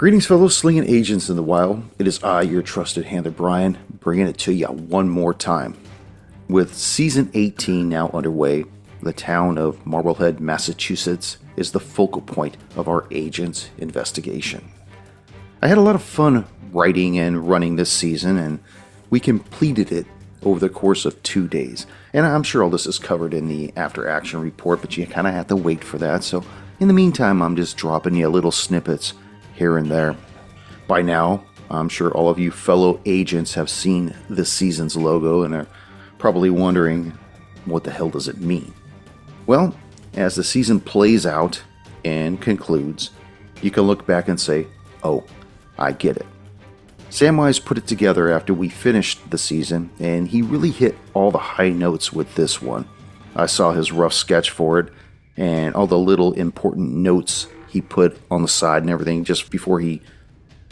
Greetings, fellow slinging agents in the wild. It is I, your trusted handler, Brian, bringing it to you one more time. With Season 18 now underway, the town of Marblehead, Massachusetts is the focal point of our agent's investigation. I had a lot of fun writing and running this season, and we completed it over the course of 2 days. And I'm sure all this is covered in the after-action report, but you kind of have to wait for that. So in the meantime, I'm just dropping you little snippets here and there. By now, I'm sure all of you fellow agents have seen this season's logo and are probably wondering, what the hell does it mean? Well, as the season plays out and concludes, you can look back and say, oh, I get it. Samwise put it together after we finished the season, and he really hit all the high notes with this one. I saw his rough sketch for it, and all the little important notes he put on the side and everything just before he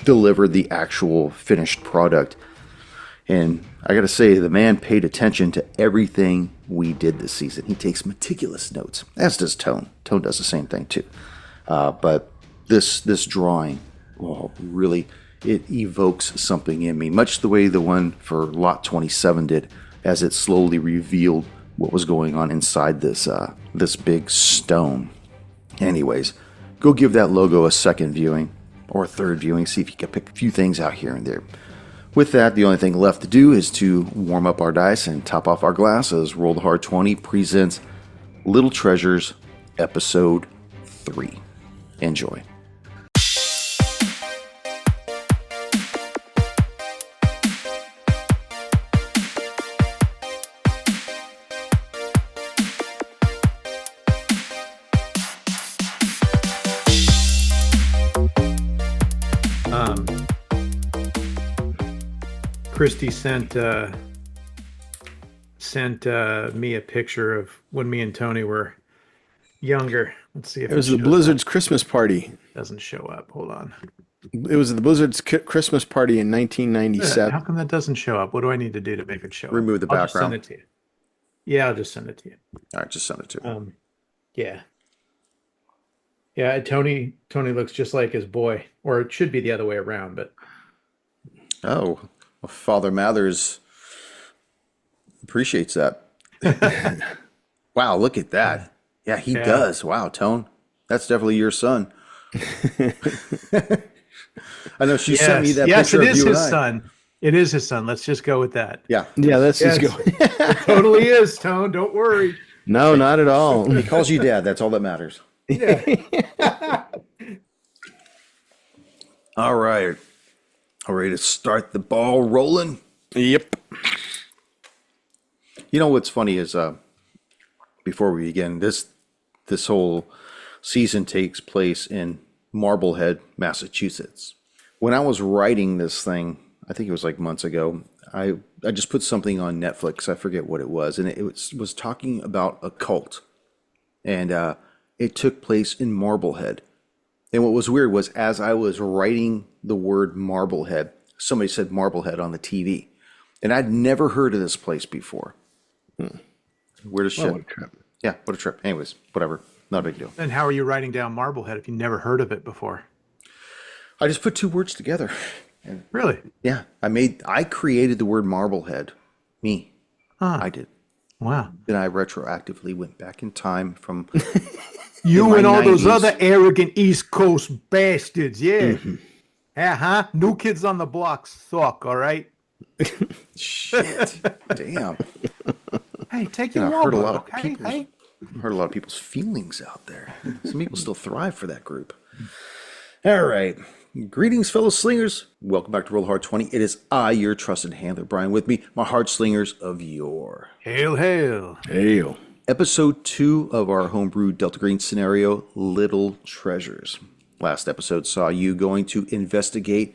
delivered the actual finished product. And I gotta say, the man paid attention to everything we did this season. He takes meticulous notes, as does Tone. Tone does the same thing too. But this drawing, really, it evokes something in me, much the way the one for Lot 27 did, as it slowly revealed what was going on inside this big stone. Anyways, go give that logo a second viewing, or a third viewing, see if you can pick a few things out here and there. With that, the only thing left to do is to warm up our dice and top off our glass as Roll the Hard 20 presents Little Treasures, Episode 3. Enjoy. Christy sent me a picture of when me and Tony were younger. Let's see if it was the Blizzard's Christmas party. Doesn't show up. Hold on. It was the Blizzard's Christmas party in 1997. How come that doesn't show up? What do I need to do to make it show up? Remove the background. I'll just send it to you. Yeah, I'll just send it to you. All right, just send it to me. Yeah. Tony looks just like his boy, or it should be the other way around, but. Oh. Well, Father Mathers appreciates that. Wow, look at that. Yeah, he does. Wow, Tone. That's definitely your son. I know she sent me that picture of you and I. Yes, it is his son. It is his son. Let's just go with that. Yeah, let's just go. It totally is, Tone. Don't worry. No, not at all. He calls you dad. That's all that matters. Yeah. All right. All ready to start the ball rolling? Yep. You know what's funny is, before we begin, this whole season takes place in Marblehead, Massachusetts. When I was writing this thing, I think it was like months ago, I just put something on Netflix. I forget what it was, and it was talking about a cult, and it took place in Marblehead. And what was weird was, as I was writing the word Marblehead, somebody said Marblehead on the TV. And I'd never heard of this place before. Weird as shit. What a trip. Yeah, what a trip. Anyways, whatever. Not a big deal. And how are you writing down Marblehead if you never heard of it before? I just put two words together. Really? Yeah. I created the word Marblehead. Me. Huh. I did. Wow. Then I retroactively went back in time from... You and all 90s. Those other arrogant East Coast bastards, yeah. Mm-hmm. New Kids on the Block suck, all right? Shit. Damn. Hey, take your wall, okay? Hurt a lot of people's feelings out there. Some people still thrive for that group. All right. Greetings, fellow slingers. Welcome back to Roll Hard 20. It is I, your trusted handler, Brian, with me, my hard slingers of yore. Hail, hail. Hail. Episode 2 of our homebrew Delta Green scenario, Little Treasures. Last episode saw you going to investigate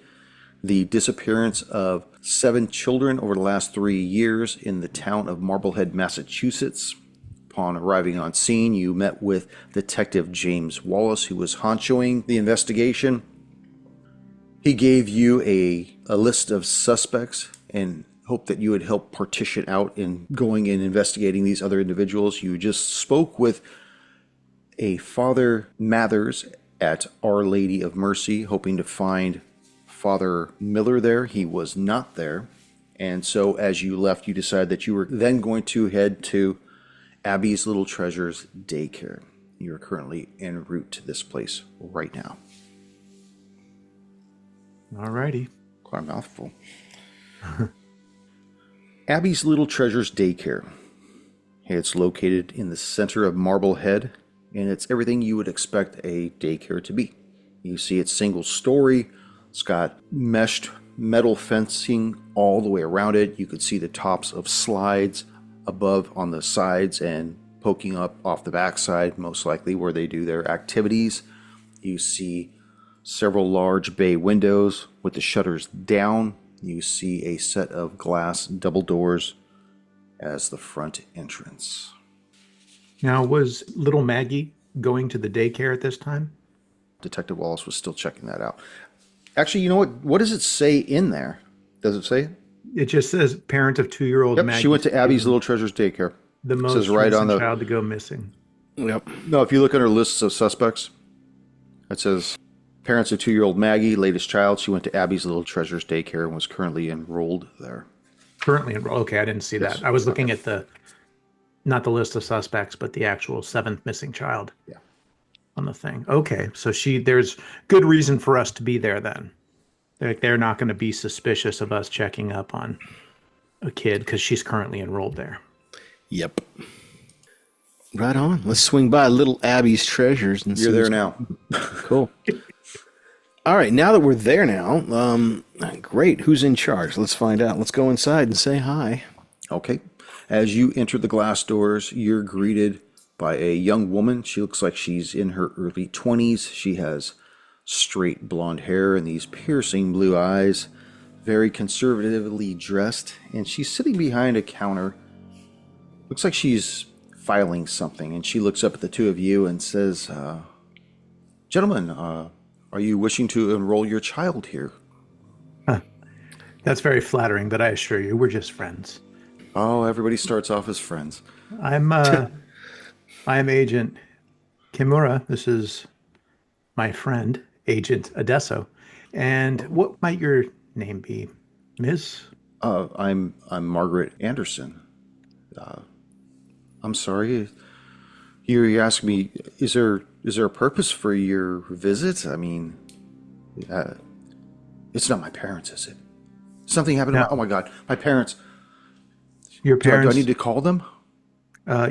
the disappearance of 7 children over the last 3 years in the town of Marblehead, Massachusetts. Upon arriving on scene, you met with Detective James Wallace, who was honchoing the investigation. He gave you a list of suspects and hoped that you would help partition out in going and investigating these other individuals. You just spoke with a Father Mathers at Our Lady of Mercy, hoping to find Father Miller there. He was not there. And so as you left, you decided that you were then going to head to Abby's Little Treasures Daycare. You're currently en route to this place right now. Alrighty. Quite a mouthful. Abby's Little Treasures Daycare. It's located in the center of Marblehead, and it's everything you would expect a daycare to be. You see it's single story. It's got meshed metal fencing all the way around it. You could see the tops of slides above on the sides and poking up off the backside, most likely where they do their activities. You see several large bay windows with the shutters down. You see a set of glass double doors as the front entrance. Now, was little Maggie going to the daycare at this time? Detective Wallace was still checking that out. Actually, you know what? What does it say in there? Does it say? It just says parent of 2-year-old Yep, Maggie. she went to Abby's Little Treasures Daycare. The most says right on recent the child to go missing. Yep. No, if you look under lists of suspects, it says parents of 2-year-old Maggie, latest child. She went to Abby's Little Treasures Daycare and was currently enrolled there. Currently enrolled. Okay, I didn't see that. I was looking at not the list of suspects, but the actual 7th missing child. Yeah. On the thing. Okay, so there's good reason for us to be there then. They're not going to be suspicious of us checking up on a kid because she's currently enrolled there. Yep. Right on. Let's swing by Little Abby's Treasures and see. You're there now. Cool. All right, now that we're there now, great. Who's in charge? Let's find out. Let's go inside and say hi. Okay. As you enter the glass doors, you're greeted by a young woman. She looks like she's in her early 20s. She has straight blonde hair and these piercing blue eyes, very conservatively dressed, and she's sitting behind a counter. Looks like she's filing something, and she looks up at the two of you and says, gentlemen, are you wishing to enroll your child here? That's very flattering, but I assure you, we're just friends. Oh, everybody starts off as friends. I'm Agent Kimura. This is my friend, Agent Adesso. And what might your name be, Miss? I'm Margaret Anderson. I'm sorry. You asked me, is there a purpose for your visit? I mean, it's not my parents, is it? Something happened. No. Oh my God, my parents. Your parents. Do I need to call them?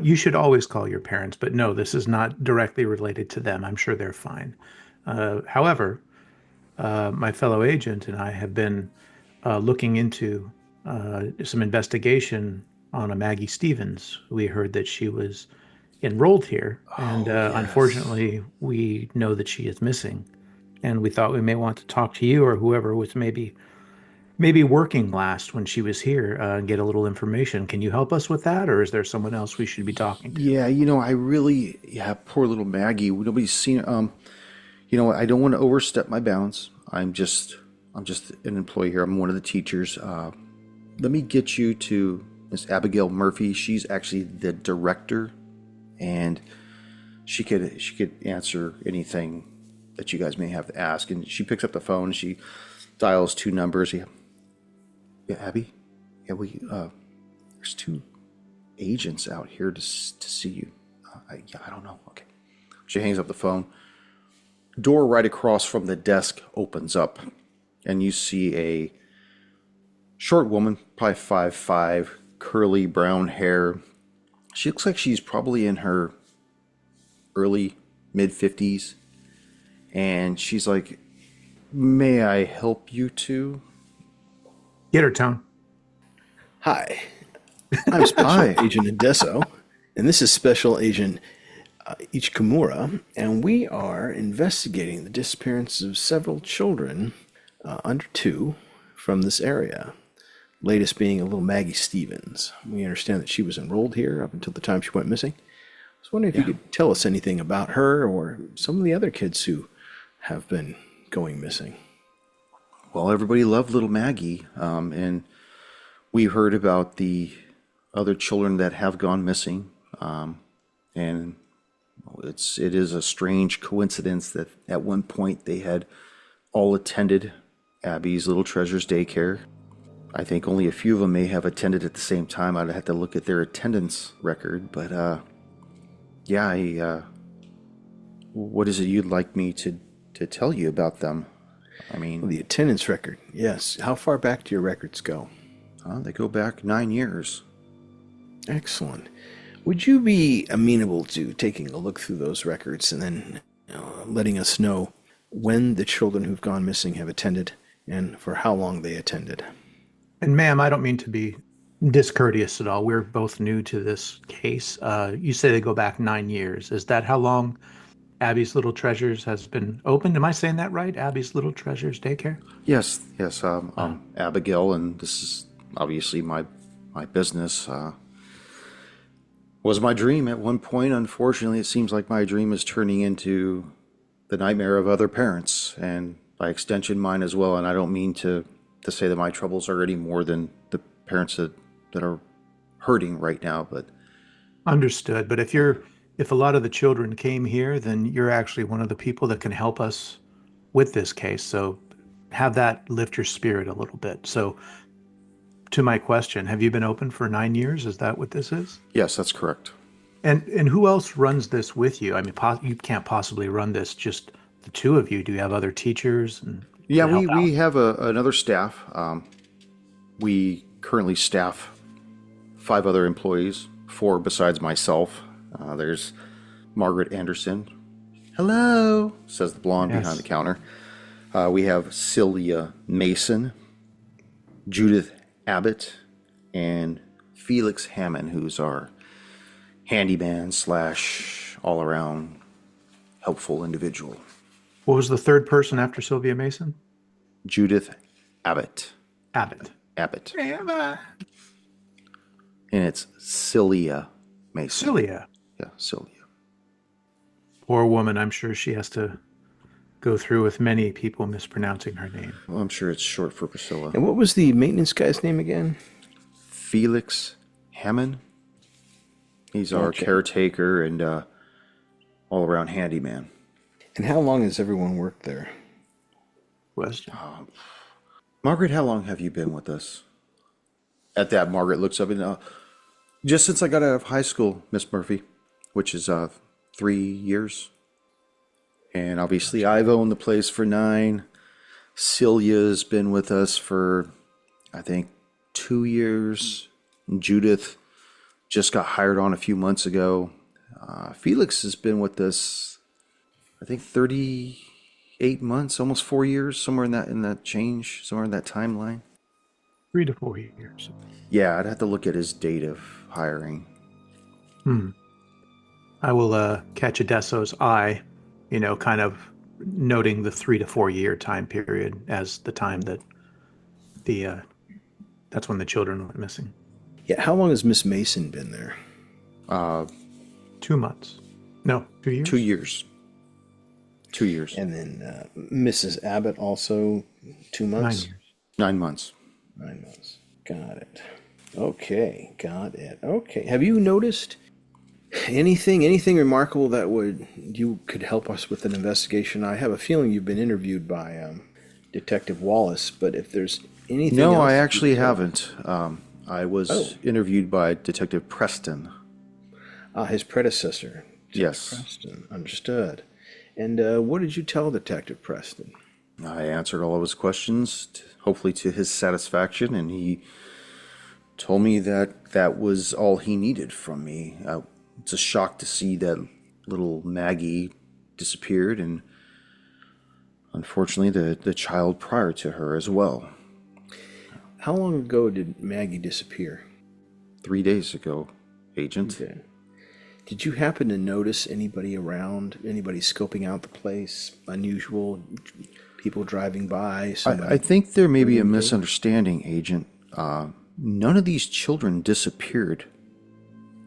You should always call your parents, but no, this is not directly related to them. I'm sure they're fine. However, my fellow agent and I have been looking into some investigation on a Maggie Stevens. We heard that she was enrolled here, and yes. Unfortunately, we know that she is missing. And we thought we may want to talk to you or whoever was maybe working last when she was here and get a little information. Can you help us with that, or is there someone else we should be talking to? Yeah, poor little Maggie. Nobody's seen her. I don't want to overstep my bounds. I'm just an employee here. I'm one of the teachers. Let me get you to Miss Abigail Murphy. She's actually the director, and she could answer anything that you guys may have to ask. And she picks up the phone. She dials 2 numbers. Yeah, Abby. Yeah, there's 2 agents out here to see you. I don't know. Okay. She hangs up the phone. Door right across from the desk opens up, and you see a short woman, probably 5'5", curly brown hair. She looks like she's probably in her early mid-50s, and she's like, "May I help you two?" Get her, Tone. Hi, I'm Special Agent Adesso, and this is Special Agent Ichikamura, and we are investigating the disappearance of several children under 2 from this area. Latest being a little Maggie Stevens. We understand that she was enrolled here up until the time she went missing. I was wondering if you could tell us anything about her or some of the other kids who have been going missing. Well, everybody loved little Maggie, and we heard about the other children that have gone missing, and It is a strange coincidence that at one point they had all attended Abby's Little Treasures daycare. I think only a few of them may have attended at the same time. I'd have to look at their attendance record, but yeah, what is it you'd like me to tell you about them? I mean, Well, the attendance record, yes. How far back do your records go? they go back 9 years. Excellent. Would you be amenable to taking a look through those records and then letting us know when the children who've gone missing have attended and for how long they attended? And ma'am, I don't mean to be discourteous at all. We're both new to this case. You say they go back 9 years. Is that how long Abby's Little Treasures has been opened? Am I saying that right? Abby's Little Treasures Daycare? Yes. I'm Abigail, and this is obviously my business. Was my dream at one point. Unfortunately, it seems like my dream is turning into the nightmare of other parents, and by extension mine as well. And I don't mean to say that my troubles are any more than the parents that are hurting right now, but Understood. But if a lot of the children came here, then you're actually one of the people that can help us with this case. So have that lift your spirit a little bit. So to my question, have you been open for 9 years? Is that what this is? yes, that's correct. And who else runs this with you? I mean, you can't possibly run this just the two of you. Do you have other teachers? And Yeah, to help out? we have another staff. We currently staff 5 other employees, 4 besides myself. There's Margaret Anderson. Hello, says the blonde Yes. behind the counter. We have Celia Mason, Judith Abbott, and Felix Hammond, who's our handyman / all-around helpful individual. What was the third person after Sylvia Mason? Judith Abbott. Abbott. Abbott. Abbott. And it's Celia Mason. Celia. Yeah, Celia. Poor woman. I'm sure she has to go through with many people mispronouncing her name. Well, I'm sure it's short for Priscilla. And what was the maintenance guy's name again? Felix Hammond. He's our Okay. caretaker and all-around handyman. And how long has everyone worked there? Question. Margaret, how long have you been with us? At that, Margaret looks up and just since I got out of high school, Miss Murphy, which is 3 years. And obviously, I've owned the place for 9. Celia's been with us for, I think, 2 years. And Judith just got hired on a few months ago. Felix has been with us, I think, 38 months, almost 4 years, somewhere in that change, somewhere in that timeline. 3 to 4 years. Yeah, I'd have to look at his date of hiring. I will catch Adesso's eye, kind of noting the 3 to 4 year time period as the time that that's when the children went missing. Yeah, how long has Miss Mason been there? 2 months. No, 2 years? 2 years. 2 years. And then Mrs. Abbott also 2 9 months? years. 9 months. 9 months. Got it. Okay, got it. Okay. Have you noticed anything remarkable that you could help us with an investigation? I have a feeling you've been interviewed by Detective Wallace, but if there's anything No, else I you actually could- haven't. I was interviewed by Detective Preston. his predecessor. Yes. Preston. Understood. And what did you tell Detective Preston? I answered all of his questions, hopefully to his satisfaction, and he told me that was all he needed from me. It's a shock to see that little Maggie disappeared, and unfortunately the child prior to her as well. How long ago did Maggie disappear? 3 days ago, Agent. Okay. Did you happen to notice anybody around, anybody scoping out the place, unusual people driving by? I think there may be a misunderstanding, Agent. None of these children disappeared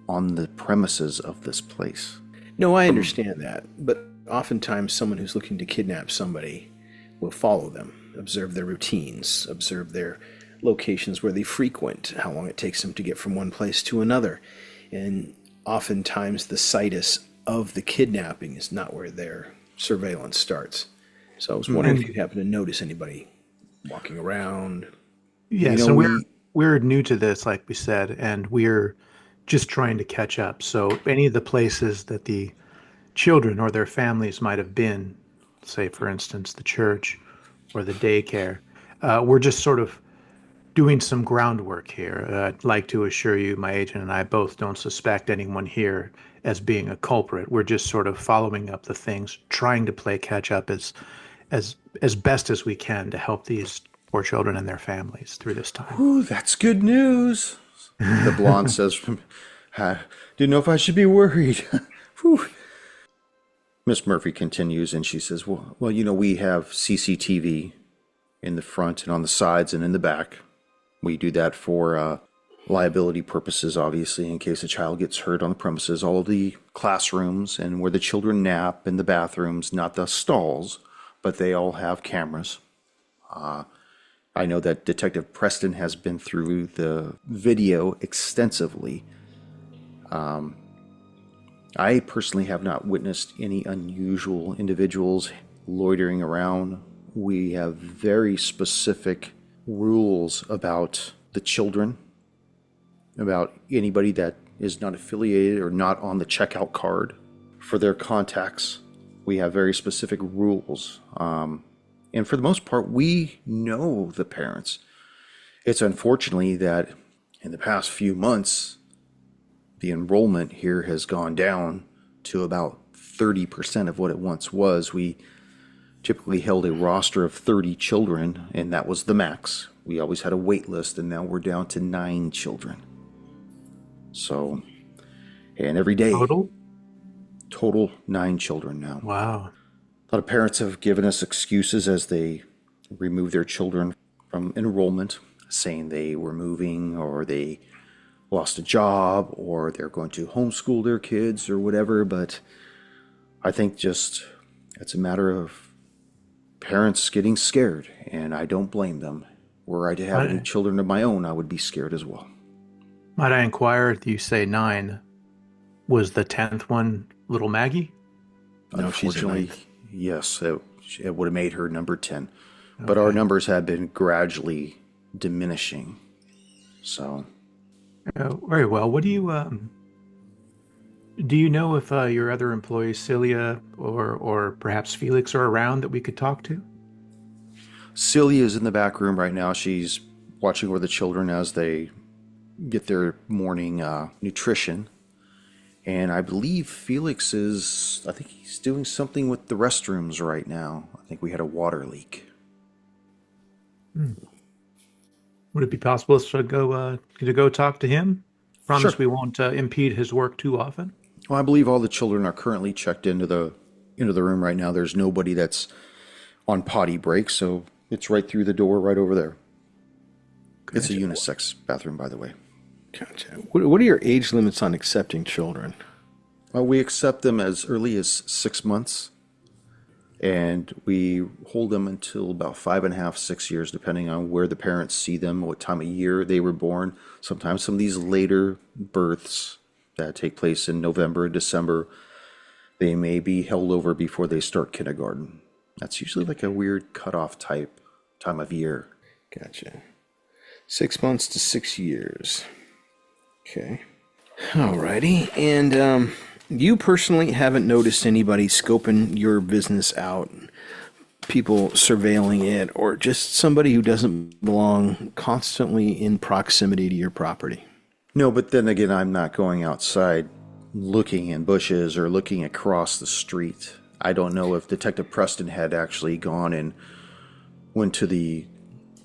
on the premises of this place. No, I understand that, but oftentimes someone who's looking to kidnap somebody will follow them, observe their routines, observe their locations where they frequent, how long it takes them to get from one place to another. And oftentimes the situs of the kidnapping is not where their surveillance starts. So I was wondering if you happen to notice anybody walking around. Yes, You know, and we we're new to this, like we said, and we're just trying to catch up. So any of the places that the children or their families might have been, say for instance the church or the daycare, we're just sort of doing some groundwork here. I'd like to assure you, my agent and I both don't suspect anyone here as being a culprit. We're just sort of following up the things, trying to play catch up as best as we can to help these poor children and their families through this time. Ooh, that's good news. The blonde says, I didn't know if I should be worried. Whew. Miss Murphy continues and she says, well, we have CCTV in the front and on the sides and in the back. We do that for liability purposes, obviously, in case a child gets hurt on the premises. All of the classrooms and where the children nap and the bathrooms, not the stalls, but they all have cameras. I know that Detective Preston has been through the video extensively. I personally have not witnessed any unusual individuals loitering around. We have very specific rules about the children, about anybody that is not affiliated or not on the checkout card for their contacts. We have very specific rules. And for the most part, we know the parents. It's unfortunately that in the past few months, the enrollment here has gone down to about 30% of what it once was. We typically held a roster of 30 children, and that was the max. We always had a wait list, and now we're down to 9 children. So, and every day, total 9 children now. Wow. A lot of parents have given us excuses as they remove their children from enrollment, saying they were moving or they lost a job or they're going to homeschool their kids or whatever. But I think just it's a matter of parents getting scared, and I don't blame them. Were I to have any children of my own, I would be scared as well. Might I inquire, you say 9, was the 10th one little Maggie? No, unfortunately, yes, it would have made her number 10. Okay. But our numbers have been gradually diminishing. So, very well. What do you know if your other employees, Celia or perhaps Felix, are around that we could talk to? Celia is in the back room right now. She's watching over the children as they get their morning nutrition. And I believe Felix I think he's doing something with the restrooms right now. I think we had a water leak. Would it be possible to go talk to him? Promise sure. We won't impede his work too often. Well, I believe all the children are currently checked into the room right now. There's nobody that's on potty break, so it's right through the door right over there. Gotcha. It's a unisex bathroom, by the way. Gotcha. What are your age limits on accepting children? Well, we accept them as early as 6 months, and we hold them until about 5.5, 6 years, depending on where the parents see them, what time of year they were born. Sometimes some of these later births that take place in November, December, they may be held over before they start kindergarten. That's usually like a weird cutoff type time of year. Gotcha. 6 months to 6 years. Okay. Alrighty. And you personally haven't noticed anybody scoping your business out, people surveilling it, or just somebody who doesn't belong constantly in proximity to your property? No, but then again, I'm not going outside looking in bushes or looking across the street. I don't know if Detective Preston had actually gone and went to the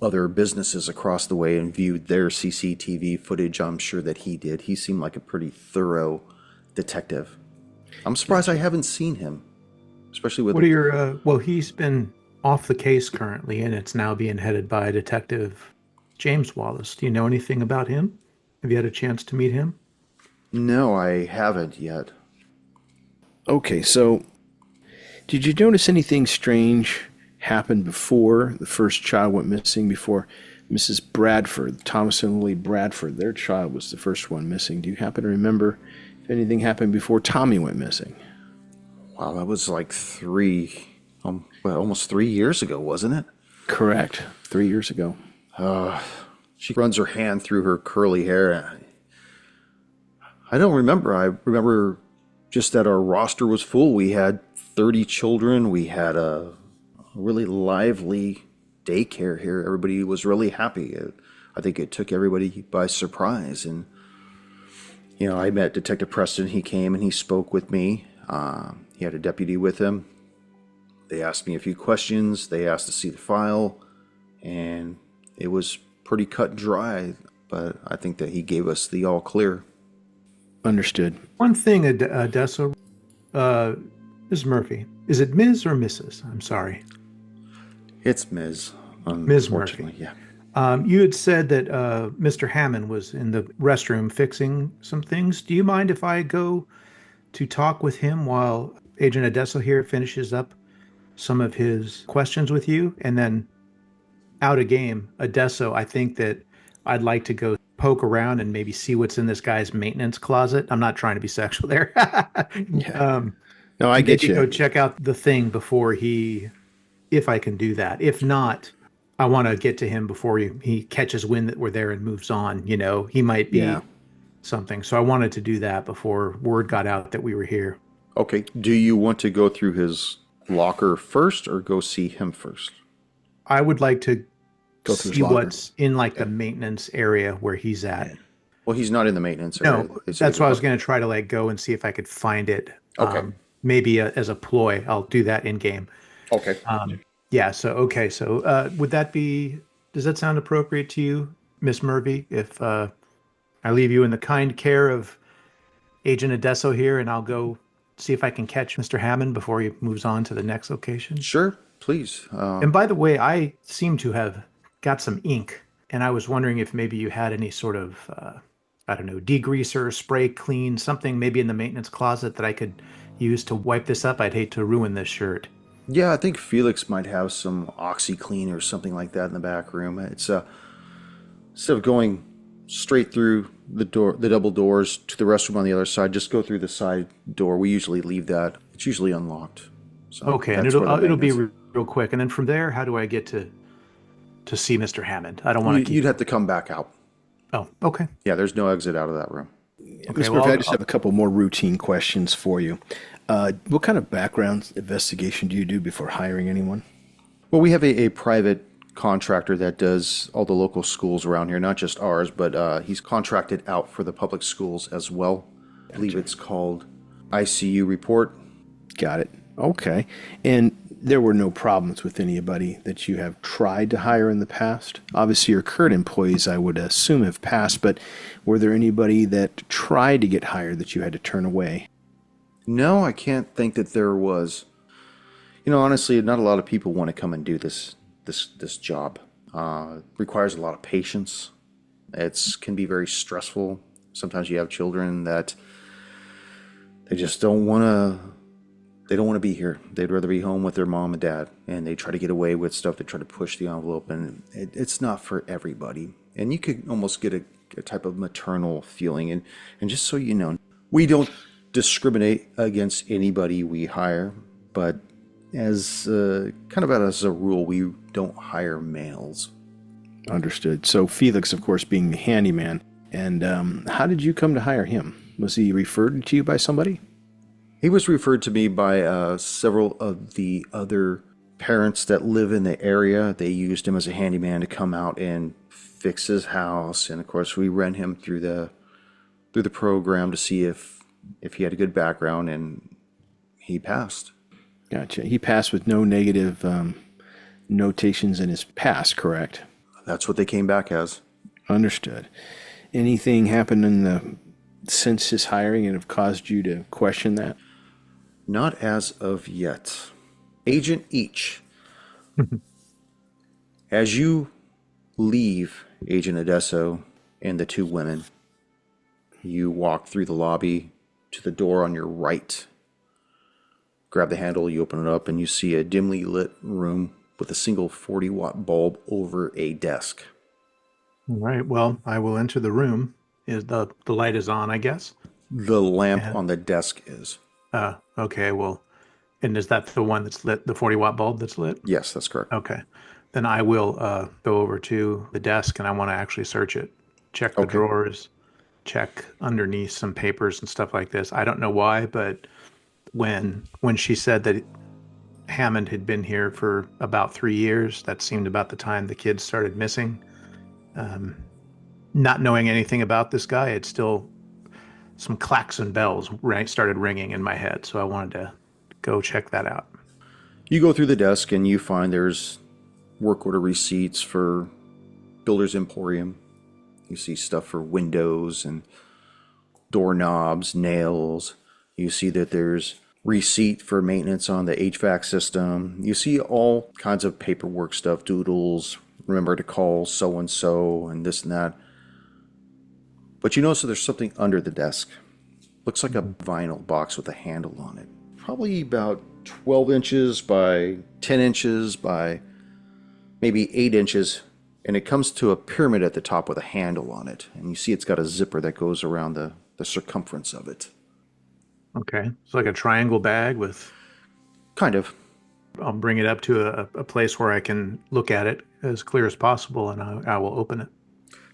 other businesses across the way and viewed their CCTV footage. I'm sure that he did. He seemed like a pretty thorough detective. I'm surprised I haven't seen him, especially with... What are your... well, he's been off the case currently, and it's now being headed by Detective James Wallace. Do you know anything about him? Have you had a chance to meet him? No, I haven't yet. Okay, so did you notice anything strange happened before the first child went missing, before Mrs. Bradford, Thomas and Lily Bradford, their child was the first one missing? Do you happen to remember if anything happened before Tommy went missing? Wow, that was like almost 3 years ago, wasn't it? Correct. 3 years ago. She runs her hand through her curly hair. I don't remember. I remember just that our roster was full. We had 30 children. We had a really lively daycare here. Everybody was really happy. I think it took everybody by surprise. And, I met Detective Preston. He came and he spoke with me. He had a deputy with him. They asked me a few questions. They asked to see the file. And it was pretty cut and dry. But I think that he gave us the all clear. Understood. One thing, Adesso, Ms. Murphy, is it Ms. or Mrs.? I'm sorry. It's Ms. Ms. Murphy. Yeah. You had said that Mr. Hammond was in the restroom fixing some things. Do you mind if I go to talk with him while Agent Adesso here finishes up some of his questions with you? And then out of game, Adesso, I think that I'd like to go poke around and maybe see what's in this guy's maintenance closet. I'm not trying to be sexual there. Yeah. No, I get you. Go check out the thing before if I can do that. If not, I want to get to him before he catches wind that we're there and moves on. He might be something. So I wanted to do that before word got out that we were here. Okay. Do you want to go through his locker first or go see him first? I would like to Go through his see locker. what's in the maintenance area where he's at. Well, he's not in the maintenance area. No, that's why I was going to try to go and see if I could find it. Okay. Maybe as a ploy. I'll do that in game. Okay. Yeah. So, okay. So does that sound appropriate to you, Miss Murphy? If I leave you in the kind care of Agent Adesso here, and I'll go see if I can catch Mr. Hammond before he moves on to the next location? Sure, please. And by the way, I seem to have got some ink, and I was wondering if maybe you had any sort of, degreaser, spray clean, something maybe in the maintenance closet that I could use to wipe this up. I'd hate to ruin this shirt. Yeah, I think Felix might have some OxyClean or something like that in the back room. It's instead of going straight through the double doors to the restroom on the other side, just go through the side door. We usually leave that. It's usually unlocked. So okay, and it'll be real quick. And then from there, how do I get to see Mr. Hammond? I don't want to. You'd have to come back out. Oh, okay. Yeah, there's no exit out of that room. Okay, Mr. Murphy, I just have a couple more routine questions for you. What kind of background investigation do you do before hiring anyone? Well, we have a private contractor that does all the local schools around here, not just ours, but he's contracted out for the public schools as well. I believe it's called ICU Report. Got it. Okay. And there were no problems with anybody that you have tried to hire in the past? Obviously, your current employees, I would assume, have passed, but were there anybody that tried to get hired that you had to turn away? No, I can't think that there was. Honestly, not a lot of people want to come and do this job. Requires a lot of patience. It can be very stressful. Sometimes you have children that they just don't want to be here. They'd rather be home with their mom and dad, and they try to get away with stuff. They try to push the envelope, and it's not for everybody. And you could almost get a type of maternal feeling. And just so you know, we don't discriminate against anybody we hire, but as kind of as a rule, we don't hire males. Understood. So Felix, of course, being the handyman. And how did you come to hire him? Was he referred to you by somebody? He was referred to me by several of the other parents that live in the area. They used him as a handyman to come out and fix his house. And of course, we ran him through the program to see if he had a good background, and he passed. Gotcha. He passed with no negative notations in his past, correct? That's what they came back as. Understood. Anything happened since his hiring and have caused you to question that? Not as of yet. Agent Each, as you leave Agent Adesso and the two women, you walk through the lobby to the door on your right. Grab the handle, you open it up, and you see a dimly lit room with a single 40-watt bulb over a desk. All right. Well, I will enter the room. The light is on, I guess. The lamp on the desk is. Okay. Well, And is that the one that's lit, the 40-watt bulb that's lit? Yes, that's correct. Okay. Then I will go over to the desk and I want to actually search it, check the Okay. drawers, check underneath some papers and stuff like this. I don't know why, but when she said that Hammond had been here for about 3 years, that seemed about the time the kids started missing. Not knowing anything about this guy, it's still some klaxon bells started ringing in my head, so I wanted to go check that out. You go through the desk and you find there's work order receipts for Builder's Emporium. You see stuff for windows and doorknobs, nails. You see that there's receipt for maintenance on the HVAC system. You see all kinds of paperwork stuff, doodles, remember to call so-and-so and this and that. But you notice that there's something under the desk. Looks like a vinyl box with a handle on it. Probably about 12 inches by 10 inches by maybe 8 inches. And it comes to a pyramid at the top with a handle on it. And you see it's got a zipper that goes around the circumference of it. Okay. It's like a triangle bag with... Kind of. I'll bring it up to a place where I can look at it as clear as possible, and I will open it.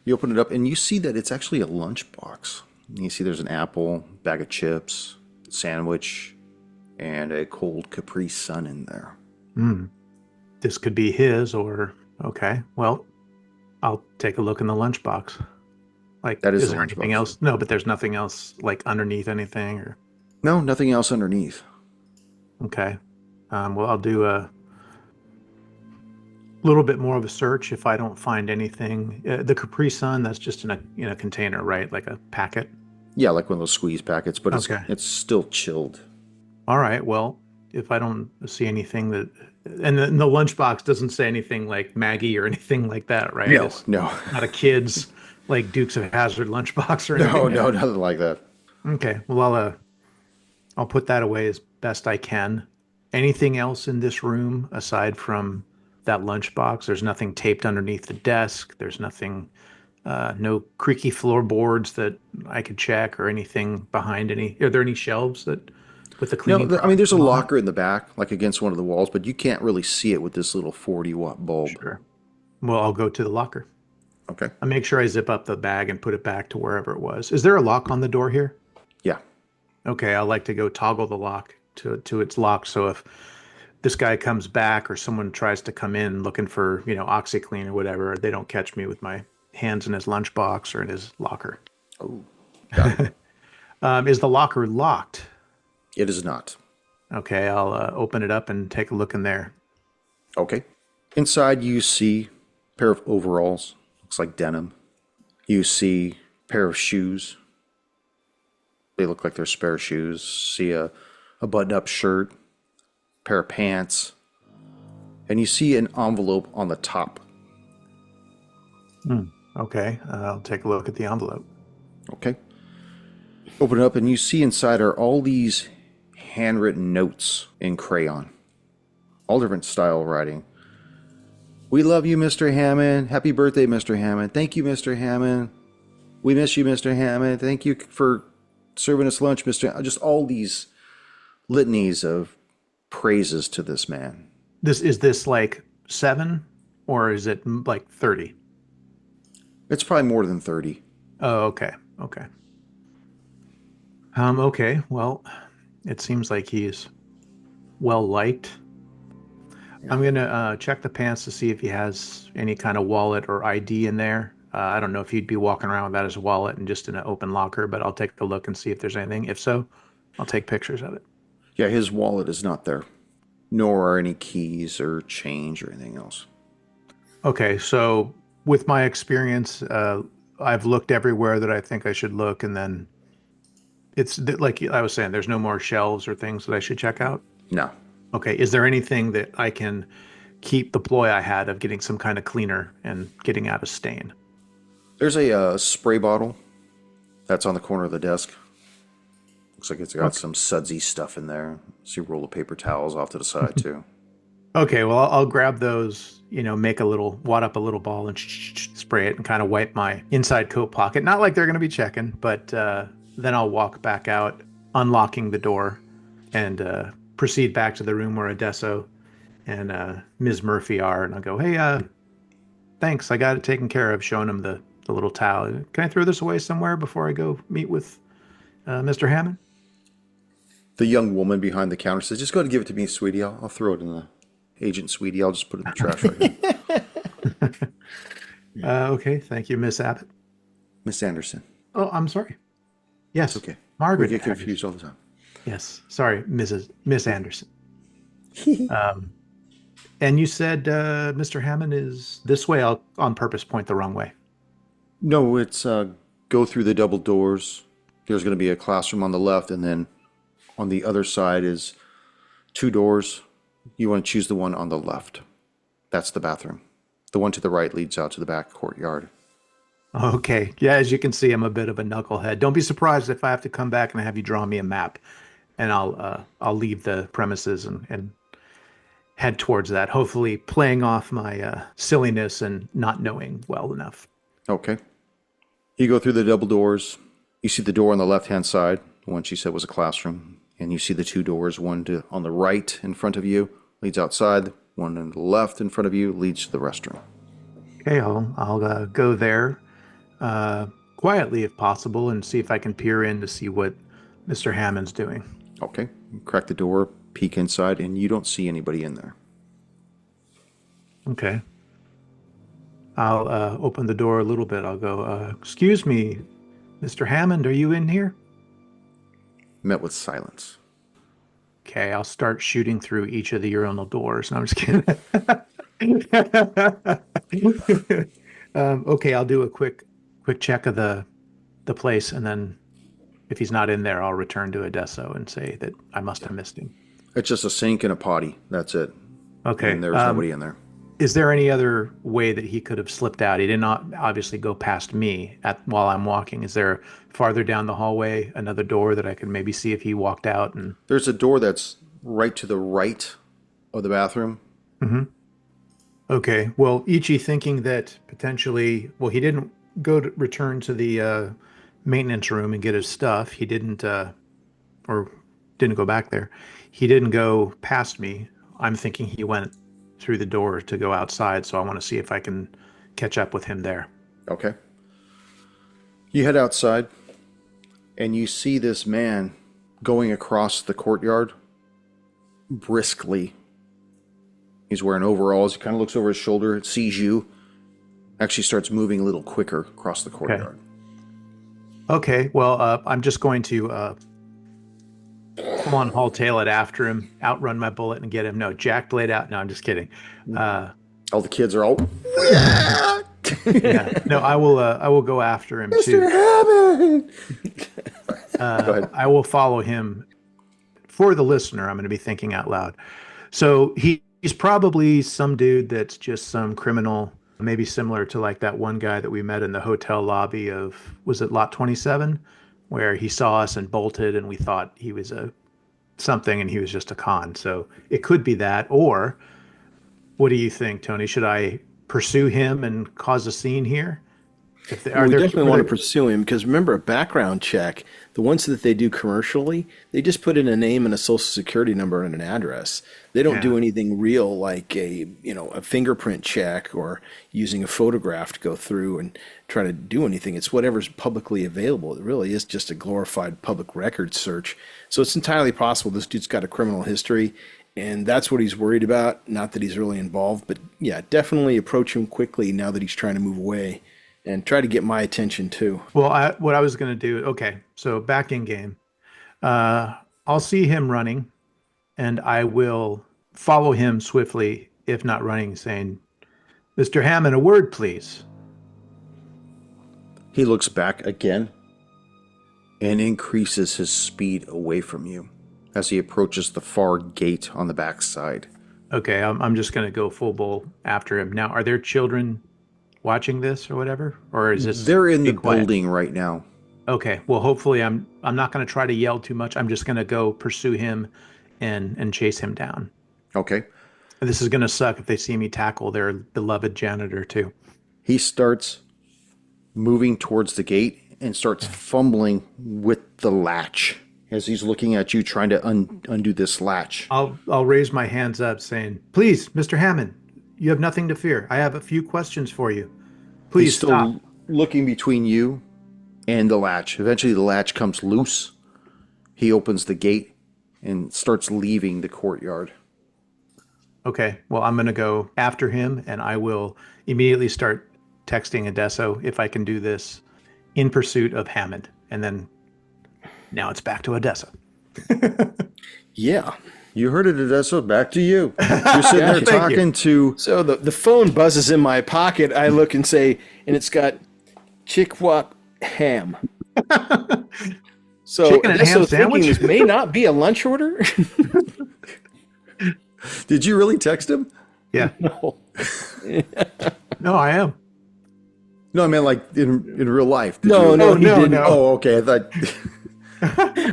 You open it up and you see that it's actually a lunchbox. You see there's an apple, bag of chips, sandwich, and a cold Capri Sun in there. This could be his or... Okay, well, I'll take a look in the lunchbox. Like, That is the there anything lunchbox. else? No, but there's nothing else, like, underneath anything or... No, nothing else underneath. Okay. Well, I'll do a little bit more of a search if I don't find anything. The Capri Sun, that's just in a container, right? Like a packet? Yeah, like one of those squeeze packets, but Okay. it's still chilled. All right, well, if I don't see anything that... And the lunchbox doesn't say anything like Maggie or anything like that, right? No, It's no. not a kid's, like, Dukes of Hazzard lunchbox or anything? No, nothing like that. Okay, well, I'll put that away as best I can. Anything else in this room aside from that lunchbox? There's nothing taped underneath the desk. There's nothing, no creaky floorboards that I could check or anything behind any. Are there any shelves that with the cleaning? No, I mean, there's a products on locker in the back, like against one of the walls, but you can't really see it with this little 40-watt bulb. it? Sure. Well, I'll go to the locker. Okay. I'll make sure I zip up the bag and put it back to wherever it was. Is there a lock on the door here? Yeah. Okay, I like to go toggle the lock to its lock, so if this guy comes back or someone tries to come in looking for, OxyClean or whatever, they don't catch me with my hands in his lunchbox or in his locker. Oh, Is the locker locked? it is not. Okay, I'll open it up and take a look in there. Okay. Inside, you see a pair of overalls. Looks like denim. You see a pair of shoes. They look like they're spare shoes. See a button-up shirt, pair of pants, and you see an envelope on the top. Okay, I'll take a look at the envelope. Okay. Open it up, and you see inside are all these handwritten notes in crayon. All different style writing. We love you, Mr. Hammond. Happy birthday, Mr. Hammond. Thank you, Mr. Hammond. We miss you, Mr. Hammond. Thank you for serving us lunch, Mr. Just all these litanies of praises to this man. Is this like 7 or is it like 30? It's probably more than 30. Oh, okay. Okay, well, it seems like he's well liked. I'm gonna check the pants to see if he has any kind of wallet or ID in there. I don't know if he'd be walking around without his wallet and just in an open locker, but I'll take a look and see if there's anything. If so, I'll take pictures of it. Yeah, his wallet is not there. Nor are any keys or change or anything else. Okay, so with my experience, I've looked everywhere that I think I should look, and then it's like I was saying, there's no more shelves or things that I should check out. No. Okay, is there anything that I can keep the ploy I had of getting some kind of cleaner and getting out a stain? There's a spray bottle that's on the corner of the desk. Looks like it's got some sudsy stuff in there. See a roll of paper towels off to the side, too. Okay, well, I'll grab those, make wad up a little ball and spray it and kind of wipe my inside coat pocket. Not like they're going to be checking, but then I'll walk back out, unlocking the door and proceed back to the room where Adesso and Ms. Murphy are, and I'll go, hey, thanks, I got it taken care of, showing him the little towel. Can I throw this away somewhere before I go meet with Mr. Hammond? The young woman behind the counter says, just go ahead and give it to me, sweetie. I'll throw it in the agent, sweetie. I'll just put it in the trash right now. Okay, thank you, Miss Abbott. Miss Anderson. Oh, I'm sorry. Yes. Okay. Margaret. We get confused all the time. Yes. Sorry, Miss Anderson. And you said Mr. Hammond is this way. I'll on purpose point the wrong way. No, it's go through the double doors. There's going to be a classroom on the left, and then on the other side is 2 doors. You want to choose the one on the left. That's the bathroom. The one to the right leads out to the back courtyard. Okay. Yeah, as you can see, I'm a bit of a knucklehead. Don't be surprised if I have to come back and have you draw me a map, and I'll leave the premises and head towards that. Hopefully, playing off my silliness and not knowing well enough. Okay. You go through the double doors. You see the door on the left-hand side, the one she said was a classroom, and you see the 2 doors, one on the right in front of you leads outside, one on the left in front of you leads to the restroom. Okay, I'll go there quietly if possible and see if I can peer in to see what Mr. Hammond's doing. Okay. You crack the door, peek inside, and you don't see anybody in there. Okay. I'll open the door a little bit. I'll go, excuse me, Mr. Hammond, are you in here? Met with silence. Okay, I'll start shooting through each of the urinal doors. No, I'm just kidding. Okay, I'll do a quick check of the place, and then if he's not in there, I'll return to Adesso and say that I must have missed him. It's just a sink and a potty. That's it. Okay. And there's nobody in there. Is there any other way that he could have slipped out? He did not obviously go past me while I'm walking. Is there farther down the hallway another door that I could maybe see if he walked out? And There's a door that's right to the right of the bathroom. Mm-hmm. Okay. Well, Ichi thinking that potentially, well, he didn't return to the maintenance room and get his stuff. He didn't, or didn't go back there. He didn't go past me. I'm thinking he went through the door to go outside, so I want to see if I can catch up with him there. Okay. You head outside, and you see this man going across the courtyard briskly. He's wearing overalls. He kind of looks over his shoulder, sees you, actually starts moving a little quicker across the courtyard. Okay, well, I'm just going to come on, haul tail it after him, outrun my bullet and get him. No, Jack blade out. No, I'm just kidding. All the kids are all, yeah. No, I will go after him too. Mr. Hammond! Go ahead. I will follow him. For the listener, I'm going to be thinking out loud. So he's probably some dude that's just some criminal, maybe similar to like that one guy that we met in the hotel lobby of, was it Lot 27? Where he saw us and bolted, and we thought he was something, and he was just a con. So it could be that. Or what do you think, Tony? Should I pursue him and cause a scene here? We definitely want to pursue him, because remember, a background check, the ones that they do commercially, they just put in a name and a social security number and an address. They don't do anything real like a fingerprint check or using a photograph to go through and try to do anything. It's whatever's publicly available. It really is just a glorified public record search. So it's entirely possible this dude's got a criminal history, and that's what he's worried about. Not that he's really involved, but yeah, definitely approach him quickly now that he's trying to move away. And try to get my attention too. Well, what I was going to do, okay, so back in game. I'll see him running, and I will follow him swiftly, if not running, saying, Mr. Hammond, a word, please. He looks back again and increases his speed away from you as he approaches the far gate on the back side. Okay, I'm just going to go full bull after him. Now, are there children watching this or whatever, or is this? They're in the building right now. Okay, well, hopefully I'm not going to try to yell too much. I'm just going to go pursue him and chase him down. Okay. This is going to suck if they see me tackle their beloved janitor too. He starts moving towards the gate and starts fumbling with the latch as he's looking at you, trying to undo this latch. I'll raise my hands up, saying, "Please, Mr. Hammond, you have nothing to fear. I have a few questions for you. Please He's still stop." looking between you and the latch. Eventually, the latch comes loose. He opens the gate and starts leaving the courtyard. Okay, well, I'm going to go after him, and I will immediately start texting Adesso if I can do this in pursuit of Hammond. And then now it's back to Adesso. Yeah. You heard it, Odessa. Back to you. You're sitting there talking to... So the phone buzzes in my pocket. I look and say, and it's got Chickwok ham. So Chicken and ham sandwich? This may not be a lunch order. Did you really text him? Yeah. No. No, I am. No, I meant like in real life. Did No, you? no, he didn't. No. Oh, okay. I thought...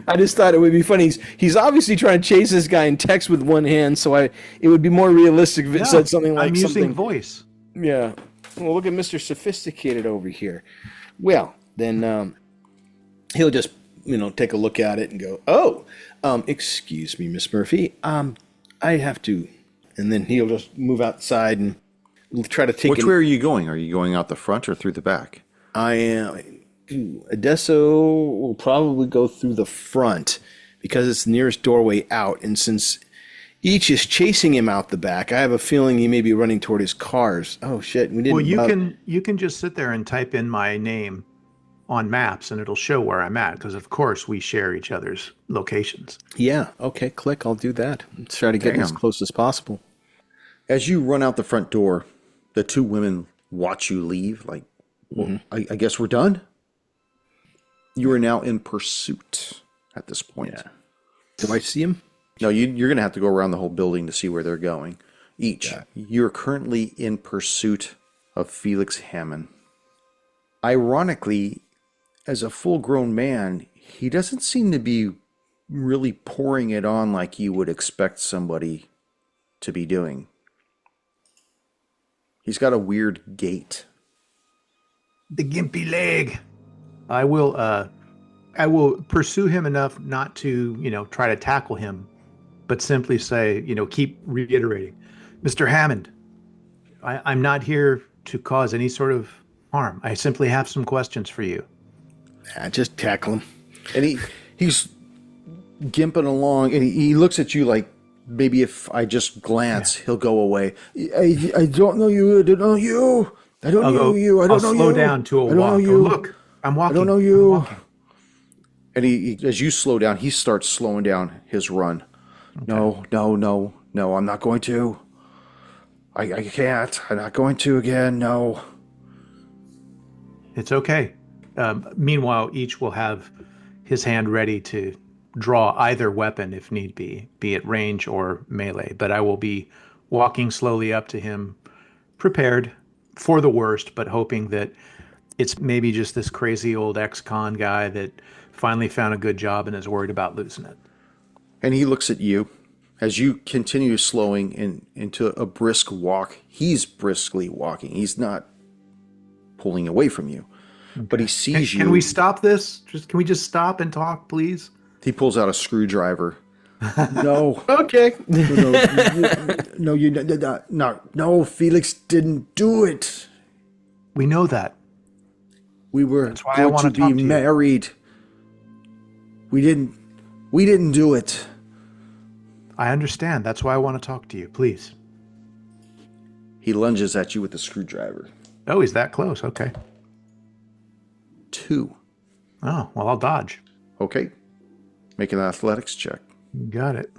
I just thought it would be funny. He's obviously trying to chase this guy and text with one hand, so it would be more realistic if it said something like I'm using voice. Yeah. Well, look at Mr. Sophisticated over here. Well, then he'll just, take a look at it and go, "Oh, excuse me, Miss Murphy. I have to," and then he'll just move outside and try to take. Which way are you going? Are you going out the front or through the back? I am. Adesso will probably go through the front because it's the nearest doorway out, and since each is chasing him out the back, I have a feeling he may be running toward his cars. Oh shit! We didn't. Well, you can just sit there and type in my name on maps, and it'll show where I'm at. Because of course we share each other's locations. Yeah. Okay. Click. I'll do that. Let's try to get as close as possible. As you run out the front door, the two women watch you leave. Like, well, I guess we're done. You are now in pursuit at this point. Yeah. Do I see him? No, you're going to have to go around the whole building to see where they're going. You're currently in pursuit of Felix Hammond. Ironically, as a full-grown man, he doesn't seem to be really pouring it on like you would expect somebody to be doing. He's got a weird gait. The gimpy leg. I will pursue him enough not to, try to tackle him, but simply say, keep reiterating, "Mr. Hammond, I'm not here to cause any sort of harm. I simply have some questions for you." Just tackle him. And he's gimping along, and he looks at you like, maybe if I just glance, he'll go away. I don't know you. I don't know you. I don't know you. I don't know you. I'll slow down to a walk. Oh, look, I'm walking. I don't know you. And he, as you slow down, he starts slowing down his run. Okay. No, I'm not going to. I can't. I'm not going to again. No. It's okay. Meanwhile, each will have his hand ready to draw either weapon if need be it range or melee. But I will be walking slowly up to him, prepared for the worst, but hoping that it's maybe just this crazy old ex-con guy that finally found a good job and is worried about losing it. And he looks at you as you continue slowing into a brisk walk. He's briskly walking. He's not pulling away from you, but he sees you. Can we stop this? Can we just stop and talk, please? He pulls out a screwdriver. No. Okay. No, Felix didn't do it. We know that. We were going to be married. We didn't do it. I understand. That's why I want to talk to you. Please. He lunges at you with the screwdriver. Oh, he's that close. Okay. 2. Oh, well, I'll dodge. Okay. Make an athletics check. Got it.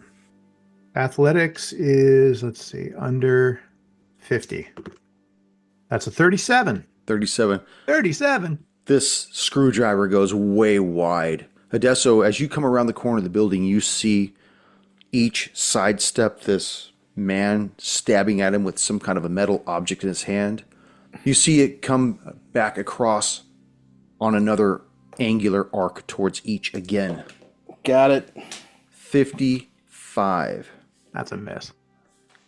Athletics is, let's see, under 50. That's a 37. 37. 37. This screwdriver goes way wide. Adesso, as you come around the corner of the building, you see each sidestep this man stabbing at him with some kind of a metal object in his hand. You see it come back across on another angular arc towards each again. Got it. 55. That's a miss.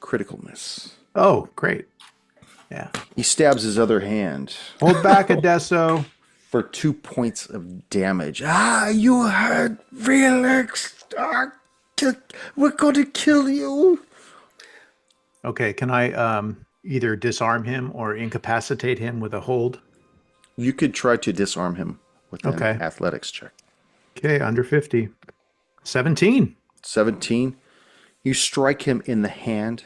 Critical miss. Oh, great. Yeah. He stabs his other hand. Hold back, Adesso. for 2 points of damage. Ah, you hurt Felix. We're going to kill you. Okay, can I either disarm him or incapacitate him with a hold? You could try to disarm him with an athletics check. Okay, under 50. 17. 17. You strike him in the hand,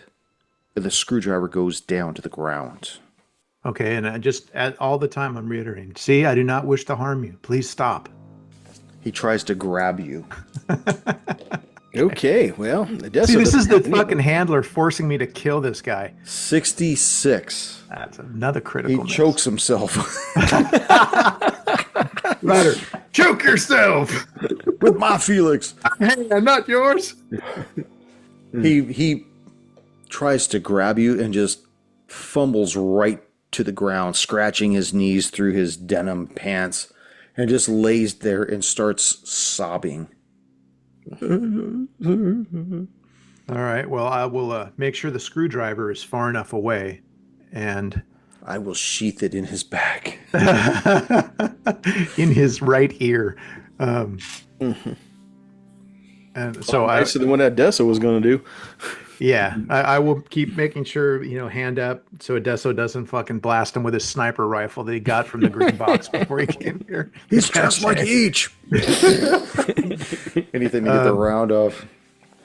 and the screwdriver goes down to the ground. Okay, and all the time I'm reiterating, see, I do not wish to harm you. Please stop. He tries to grab you. Okay, well, see, this is the fucking handler forcing me to kill this guy. 66. That's another critical miss. Chokes himself. Ryder, choke yourself with my Felix. Hey, I'm not yours. He tries to grab you and just fumbles right to the ground, scratching his knees through his denim pants, and just lays there and starts sobbing. All right. Well, I will make sure the screwdriver is far enough away, and I will sheath it in his back, in his right ear. And so nicer than what Adesso was going to do. Yeah, I will keep making sure, hand up so Adesso doesn't fucking blast him with his sniper rifle that he got from the green box before he came here. He's just like each. Anything to get the round off.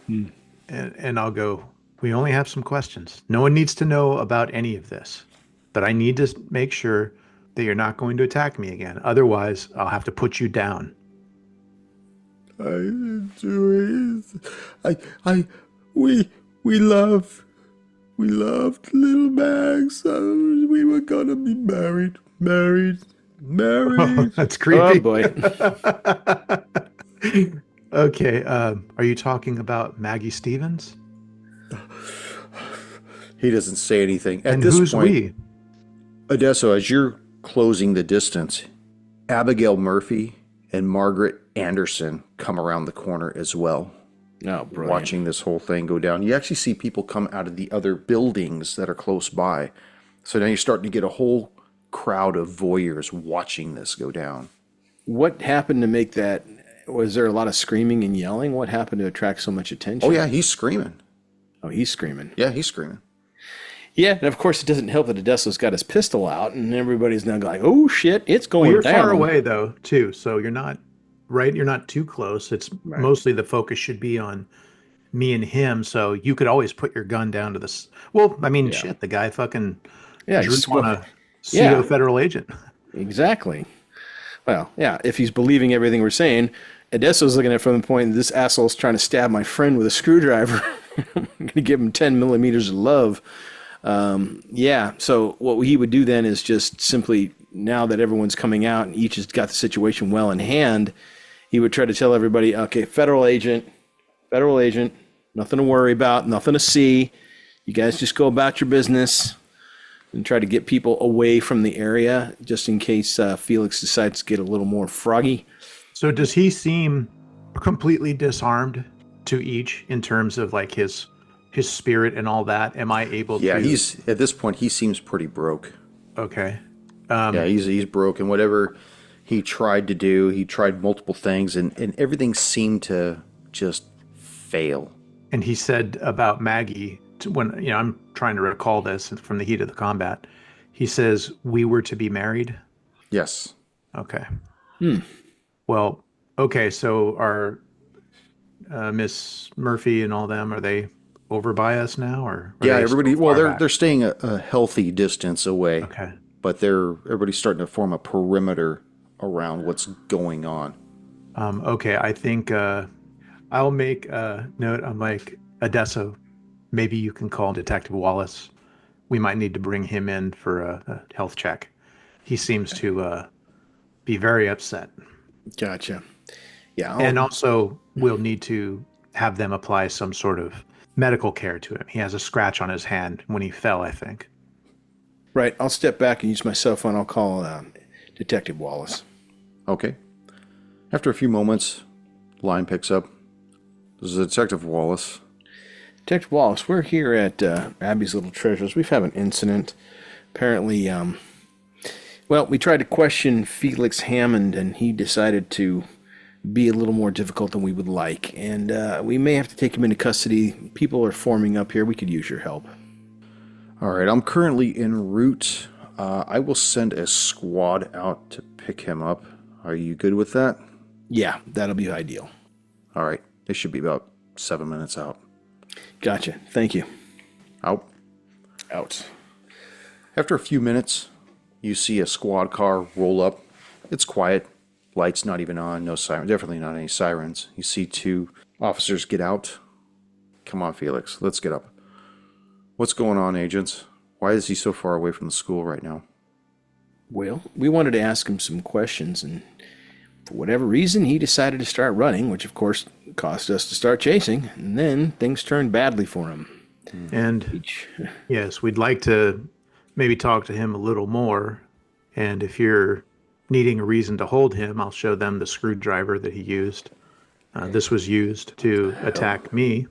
And I'll go, we only have some questions. No one needs to know about any of this. But I need to make sure that you're not going to attack me again. Otherwise, I'll have to put you down. We loved little Max. We were gonna be married. Oh, that's creepy. Oh boy. Okay. Are you talking about Maggie Stevens? He doesn't say anything at and this who's point. We? Adesso, as you're closing the distance, Abigail Murphy and Margaret Anderson come around the corner as well. Oh, brilliant. Watching this whole thing go down. You actually see people come out of the other buildings that are close by. So now you're starting to get a whole crowd of voyeurs watching this go down. What happened to make that? Was there a lot of screaming and yelling? What happened to attract so much attention? Oh, yeah, he's screaming. Oh, he's screaming. Yeah, he's screaming. Yeah, and of course it doesn't help that Adesso's got his pistol out, and everybody's now going, oh, shit, it's going you're down. Far away, though, too, so you're not, right? You're not too close. It's mostly the focus should be on me and him, so you could always put your gun down to this. Well, I mean, shit, the guy fucking drew on a pseudo federal agent. Exactly. Well, yeah, if he's believing everything we're saying, Adesso's looking at it from the point that this asshole's trying to stab my friend with a screwdriver. I'm going to give him 10 millimeters of love. So what he would do then is just simply, now that everyone's coming out and each has got the situation well in hand, he would try to tell everybody, okay, federal agent, nothing to worry about, nothing to see. You guys just go about your business and try to get people away from the area just in case Felix decides to get a little more froggy. So does he seem completely disarmed to each in terms of like his spirit and all that? Am I able to? Yeah, he's at this point, he seems pretty broke. Okay. He's broken. Whatever he tried to do, he tried multiple things, and everything seemed to just fail. And he said about Maggie, when I'm trying to recall this from the heat of the combat, he says, we were to be married? Yes. Okay. Well, okay, so are Miss Murphy and all them, are they over by us now? Or yeah, everybody, they're staying a healthy distance away. Okay. But everybody's starting to form a perimeter around what's going on. Okay, I think I'll make a note. I'm like, Adesso, maybe you can call Detective Wallace. We might need to bring him in for a health check. He seems to be very upset. Gotcha. Yeah. And also, we'll need to have them apply some sort of medical care to him. He has a scratch on his hand when he fell, I think. Right. I'll step back and use my cell phone. I'll call Detective Wallace. Okay. After a few moments, line picks up. This is Detective Wallace. Detective Wallace, we're here at Abby's Little Treasures. We've had an incident. Apparently, Well, we tried to question Felix Hammond, and he decided to be a little more difficult than we would like. And we may have to take him into custody. People are forming up here. We could use your help. All right, I'm currently en route. I will send a squad out to pick him up. Are you good with that? Yeah, that'll be ideal. All right, they should be about 7 minutes out. Gotcha. Thank you. Out. Out. After a few minutes, you see a squad car roll up. It's quiet. Lights not even on. No siren. Definitely not any sirens. You see 2 officers get out. Come on, Felix. Let's get up. What's going on, agents? Why is he so far away from the school right now? Well, we wanted to ask him some questions, and for whatever reason, he decided to start running, which of course caused us to start chasing, and then things turned badly for him. And yes, we'd like to maybe talk to him a little more. And if you're needing a reason to hold him, I'll show them the screwdriver that he used. This was used to attack me.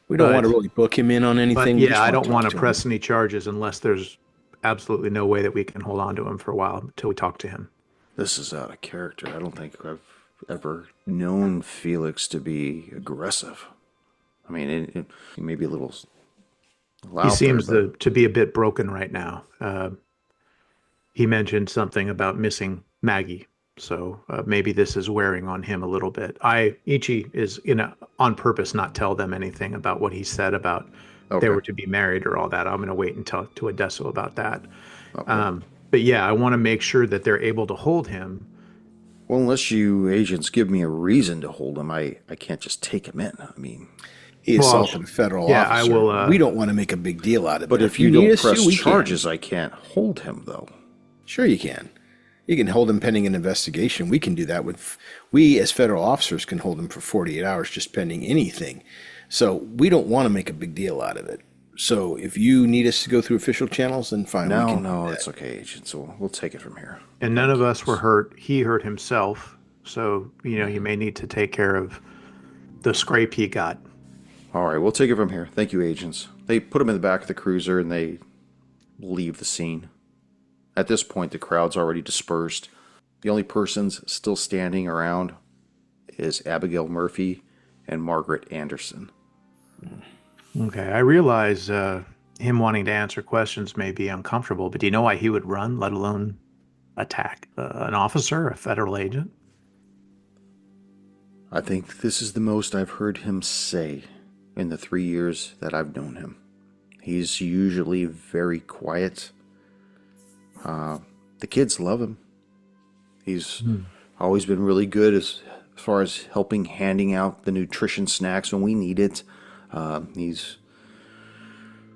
We don't want to really book him in on anything. But yeah, I don't want to press any charges unless there's absolutely no way that we can hold on to him for a while until we talk to him. This is out of character. I don't think I've ever known Felix to be aggressive. I mean, he may be a little loud. He seems to be a bit broken right now. He mentioned something about missing Maggie. So maybe this is wearing on him a little bit. Ichi is on purpose not tell them anything about what he said about they were to be married or all that. I'm going to wait and talk to Adesso about that. Okay. But yeah, I want to make sure that they're able to hold him. Well, unless you agents give me a reason to hold him, I can't just take him in. I mean, he assaulted a federal officer. I will. We don't want to make a big deal out of it. But if you don't press charges, I can't hold him, though. Sure you can. You can hold him pending an investigation. We can do that we as federal officers can hold him for 48 hours just pending anything. So we don't want to make a big deal out of it. So if you need us to go through official channels, then fine. No, it's okay, Agent. So we'll take it from here. And none of us were hurt. He hurt himself. So, you may need to take care of the scrape he got. All right, we'll take it from here. Thank you, agents. They put him in the back of the cruiser and they leave the scene. At this point, the crowd's already dispersed. The only persons still standing around is Abigail Murphy and Margaret Anderson. Okay, I realize him wanting to answer questions may be uncomfortable, but do you know why he would run, let alone attack an officer, a federal agent? I think this is the most I've heard him say in the 3 years that I've known him. He's usually very quiet. The kids love him. He's always been really good as far as handing out the nutrition snacks when we need it. He's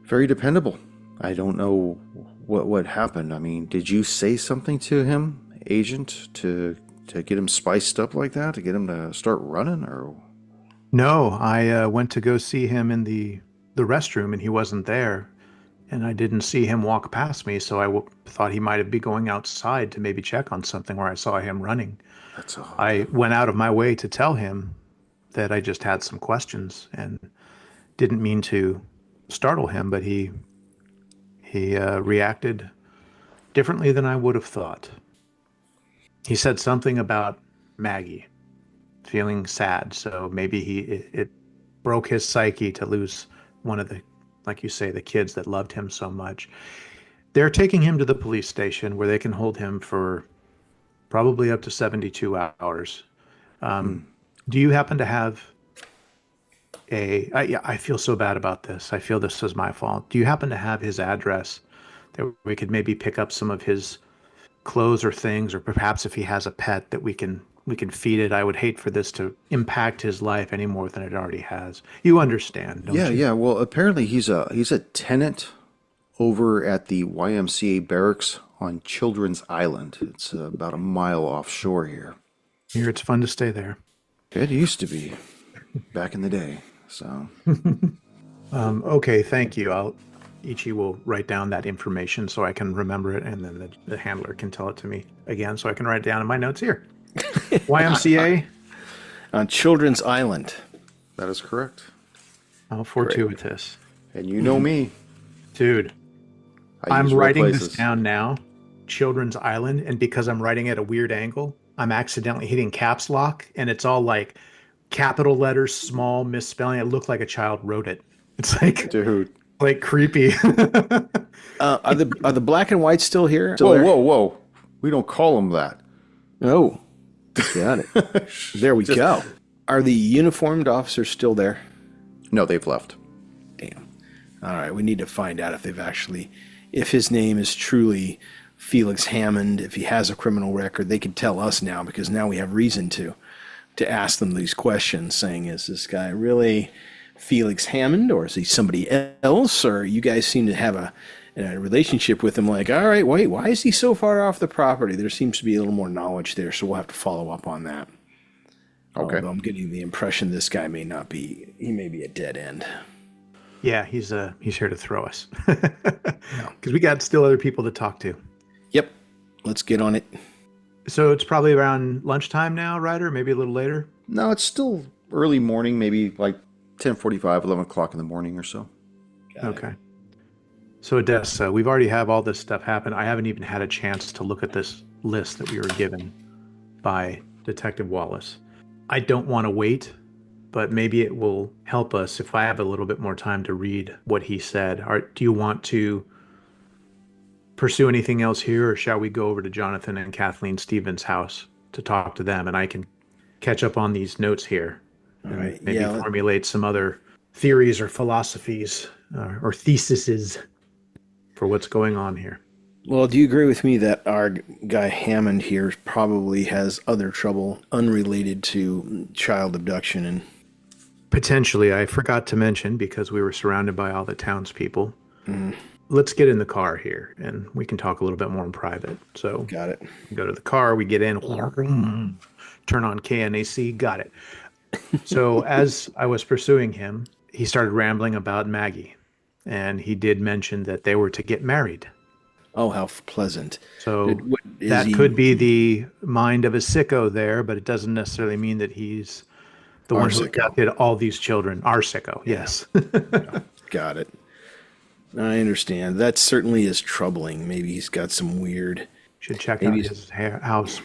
very dependable. I don't know what happened. I mean, did you say something to him, Agent, to get him spiced up like that, to get him to start running? Or no, I went to go see him in the restroom, and he wasn't there. And I didn't see him walk past me, so I thought he might be going outside to maybe check on something where I saw him running. That's odd. I went out of my way to tell him that I just had some questions and didn't mean to startle him, but he reacted differently than I would have thought. He said something about Maggie, feeling sad, so maybe it broke his psyche to lose one of the, like you say, the kids that loved him so much. They're taking him to the police station where they can hold him for probably up to 72 hours. Do you happen to have I feel so bad about this. I feel this is my fault. Do you happen to have his address that we could maybe pick up some of his clothes or things, or perhaps if he has a pet that we can feed it? I would hate for this to impact his life any more than it already has. You understand, don't you? Yeah. Well, apparently he's a tenant over at the YMCA barracks on Children's Island. It's about a mile offshore here. Here, it's fun to stay there. It used to be back in the day. So. Okay, thank you. Ichi will write down that information so I can remember it, and then the handler can tell it to me again so I can write it down in my notes here. YMCA? On Children's Island. That is correct. How fortuitous. And you know me. Dude, I'm writing this down now, Children's Island, and because I'm writing at a weird angle, I'm accidentally hitting caps lock, and it's all like capital letters, small misspelling. It looked like a child wrote it. It's Dude. like creepy. Are the black and whites still here? Still Whoa, there? whoa, whoa. We don't call them that. Oh, got it. There we go. Are the uniformed officers still there? No, they've left. Damn. All right, we need to find out if his name is truly Felix Hammond, if he has a criminal record. They could tell us now, because now we have reason to ask them these questions, saying, is this guy really Felix Hammond, or is he somebody else? Or you guys seem to have a relationship with him, like, all right, wait, why is he so far off the property? There seems to be a little more knowledge there, so we'll have to follow up on that. Okay. Although I'm getting the impression this guy may be a dead end. Yeah, he's here to throw us. Because we got still other people to talk to. Yep. Let's get on it. So it's probably around lunchtime now, right? Or maybe a little later? No, it's still early morning, maybe like 10:45, 11 o'clock in the morning or so. Okay. So Odessa, we've already have all this stuff happen. I haven't even had a chance to look at this list that we were given by Detective Wallace. I don't want to wait, but maybe it will help us if I have a little bit more time to read what he said. Do you want to pursue anything else here, or shall we go over to Jonathan and Kathleen Stevens' house to talk to them, and I can catch up on these notes here and right. maybe formulate some other theories or philosophies or theses for what's going on here? Well, do you agree with me that our guy Hammond here probably has other trouble unrelated to child abduction? And potentially, I forgot to mention, because we were surrounded by all the townspeople. Let's get in the car here, and we can talk a little bit more in private. So, got it. We go to the car, we get in, turn on KNAC, got it. So as I was pursuing him, he started rambling about Maggie, and he did mention that they were to get married. Oh, how pleasant. So that could be the mind of a sicko there, but it doesn't necessarily mean that he's the one who abducted all these children. Our sicko, yes. Got it. I understand. That certainly is troubling. Maybe he's got some weird... Should check out his house.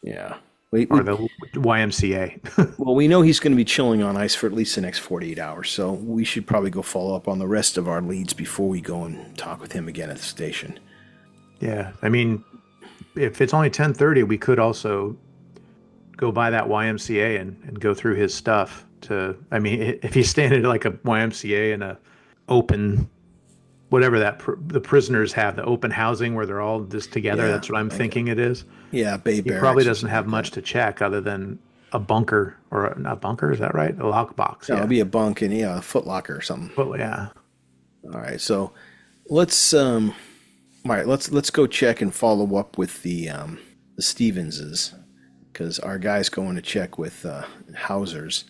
Yeah. Or the YMCA. Well, we know he's going to be chilling on ice for at least the next 48 hours, so we should probably go follow up on the rest of our leads before we go and talk with him again at the station. Yeah, I mean, if it's only 10:30, we could also go by that YMCA and go through his stuff. If he's staying at like a YMCA in a open, whatever the prisoners have, the open housing where they're all just together, that's what I'm thinking it is. Yeah, Bay Barracks. He probably doesn't have much to check other than a bunker, or a bunker, is that right? A lockbox. Yeah, it'll be a bunk and a foot locker or something. Well, yeah. All right, so let's go check and follow up with the Stevenses, because our guy's going to check with Hauser's.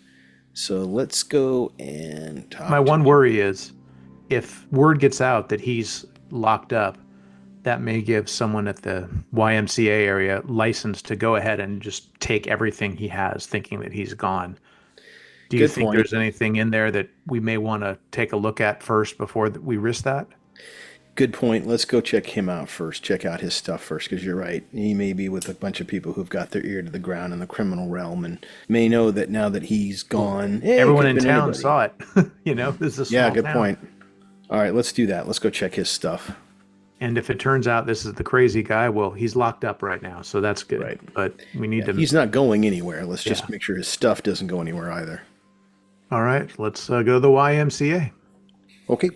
So let's go and talk. My one worry is, if word gets out that he's locked up, that may give someone at the YMCA area license to go ahead and just take everything he has, thinking that he's gone. Do you think there's anything in there that we may want to take a look at first before we risk that? Good point. Let's go check him out first. Check out his stuff first, because you're right. He may be with a bunch of people who've got their ear to the ground in the criminal realm and may know that now that he's gone, everyone in town saw it. This is a small good town. point. All right, let's do that. Let's go check his stuff. And if it turns out this is the crazy guy, well, he's locked up right now, so that's good. Right. But we need to... He's not going anywhere. Let's just make sure his stuff doesn't go anywhere either. All right, let's go to the YMCA. Okay.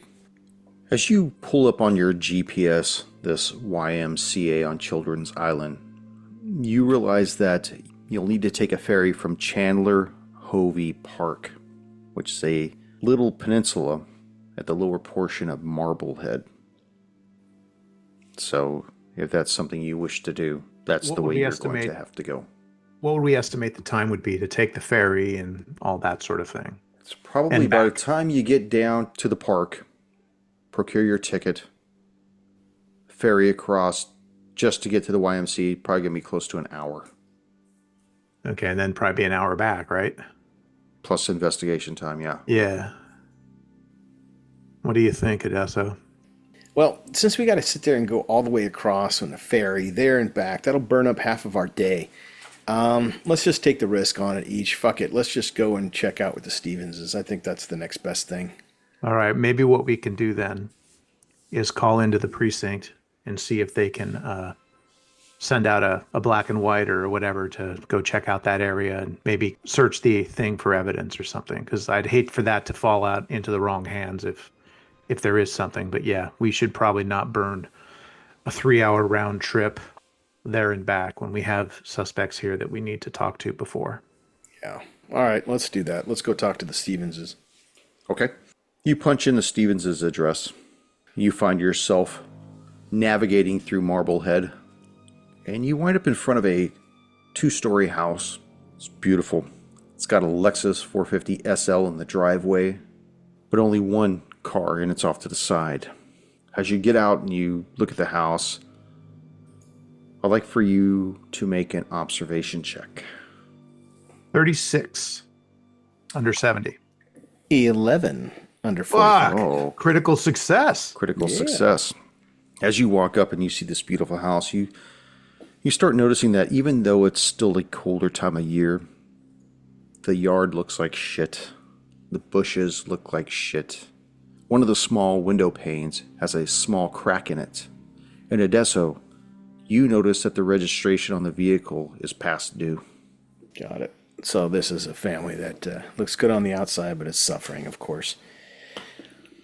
As you pull up on your GPS this YMCA on Children's Island, you realize that you'll need to take a ferry from Chandler Hovey Park, which is a little peninsula at the lower portion of Marblehead. So, if that's something you wish to do, that's the way you're going to have to go. What would we estimate the time would be to take the ferry and all that sort of thing? It's probably by the time you get down to the park, procure your ticket, ferry across just to get to the YMCA, probably going to be close to an hour. Okay, and then probably be an hour back, right? Plus investigation time, yeah. Yeah. What do you think, Odesso? Well, since we got to sit there and go all the way across on the ferry, there and back, that'll burn up half of our day. Let's just take the risk on it each. Fuck it. Let's just go and check out with the Stevenses. I think that's the next best thing. All right. Maybe what we can do then is call into the precinct and see if they can send out a black and white or whatever to go check out that area and maybe search the thing for evidence or something. Because I'd hate for that to fall out into the wrong hands if there is something. But yeah, we should probably not burn a 3-hour round trip there and back when we have suspects here that we need to talk to before. Yeah. All right, let's do that. Let's go talk to the Stevenses. Okay. You punch in the Stevens' address. You find yourself navigating through Marblehead, and you wind up in front of a 2-story house. It's beautiful. It's got a Lexus 450 SL in the driveway, but only one car, and it's off to the side. As you get out and you look at the house, I'd like for you to make an observation check. 36 under 70. 11 under 45. Fuck! Oh. Critical success. Critical success. As you walk up and you see this beautiful house, you start noticing that even though it's still a colder time of year, the yard looks like shit. The bushes look like shit. One of the small window panes has a small crack in it. And Adesso, you notice that the registration on the vehicle is past due. Got it. So this is a family that looks good on the outside, but is suffering, of course.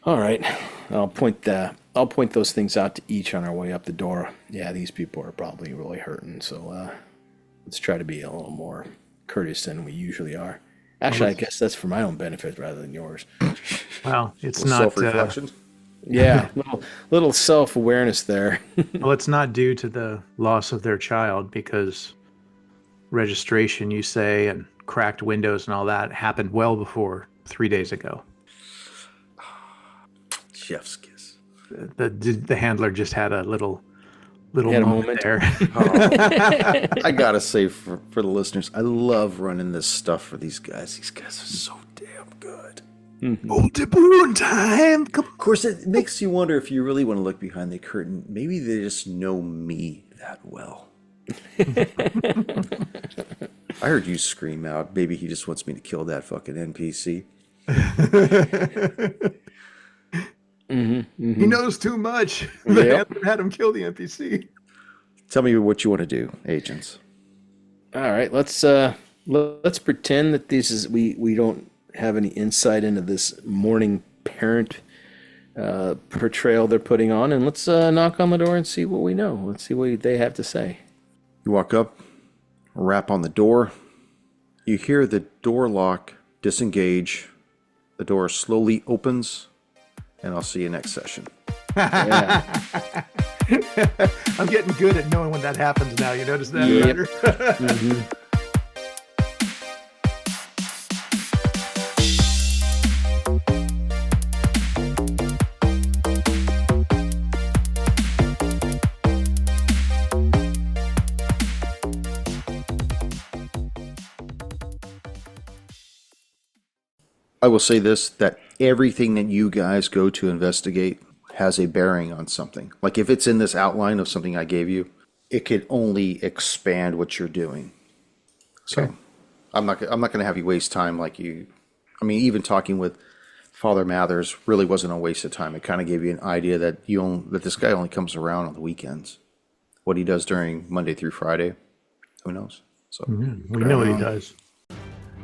All right, I'll point those things out to each on our way up the door. Yeah, these people are probably really hurting, so let's try to be a little more courteous than we usually are. Actually, I guess that's for my own benefit rather than yours. Well, it's not Self-reflection. Yeah, little self-awareness there. well, it's not due to the loss of their child, because registration, you say, and cracked windows and all that happened well before 3 days ago. Chef's kiss. The handler just had a little Had a moment there. I gotta say, for the listeners, I love running this stuff for these guys. These guys are so damn good. Multiple time. Of course, it makes you wonder if you really want to look behind the curtain. Maybe they just know me that well. I heard you scream out, maybe he just wants me to kill that fucking NPC. He knows too much. The handler had him kill the NPC. Tell me what you want to do, agents. All right, let's pretend that this is we don't have any insight into this mourning parent portrayal they're putting on, and let's knock on the door and see what we know. Let's see what they have to say. You walk up, rap on the door. You hear the door lock disengage. The door slowly opens, and I'll see you next session. Yeah. I'm getting good at knowing when that happens now. You notice that, Yep. Ryder? I will say this, that everything that you guys go to investigate has a bearing on something. Like if it's in this outline of something I gave you, it could only expand what you're doing. So Okay. I'm not going to have you waste time like you. I mean, even talking with Father Mathers really wasn't a waste of time. It kind of gave you an idea that that this guy only comes around on the weekends. What he does during Monday through Friday, who knows? So We know what he does.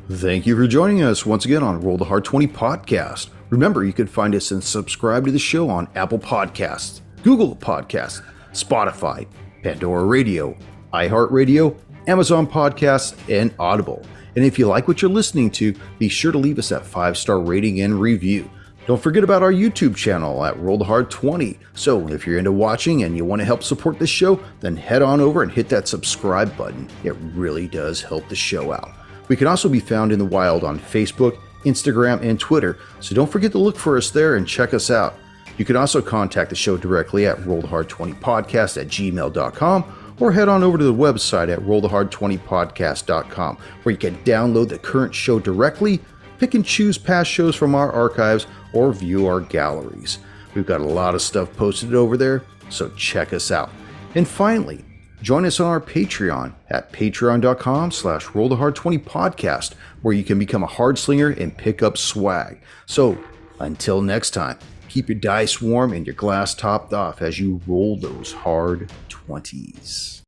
thank you for joining us once again on Roll the Hard 20 podcast. Remember, you can find us and subscribe to the show on Apple Podcasts, Google Podcasts, Spotify, Pandora Radio, iHeart Radio, Amazon Podcasts, and Audible. And if you like what you're listening to, be sure to leave us that 5-star rating and review. Don't forget about our YouTube channel at Roll the Hard 20. So if you're into watching and you want to help support the show, then head on over and hit that subscribe button. It really does help the show out. We can also be found in the wild on Facebook, Instagram, and Twitter, so don't forget to look for us there and check us out. You can also contact the show directly at rollthehard20podcast@gmail.com or head on over to the website at rollthehard20podcast.com, where you can download the current show directly, pick and choose past shows from our archives, or view our galleries. We've got a lot of stuff posted over there, so check us out. And finally, join us on our Patreon at patreon.com/rollthehard20podcast, where you can become a hard slinger and pick up swag. So until next time, keep your dice warm and your glass topped off as you roll those hard 20s.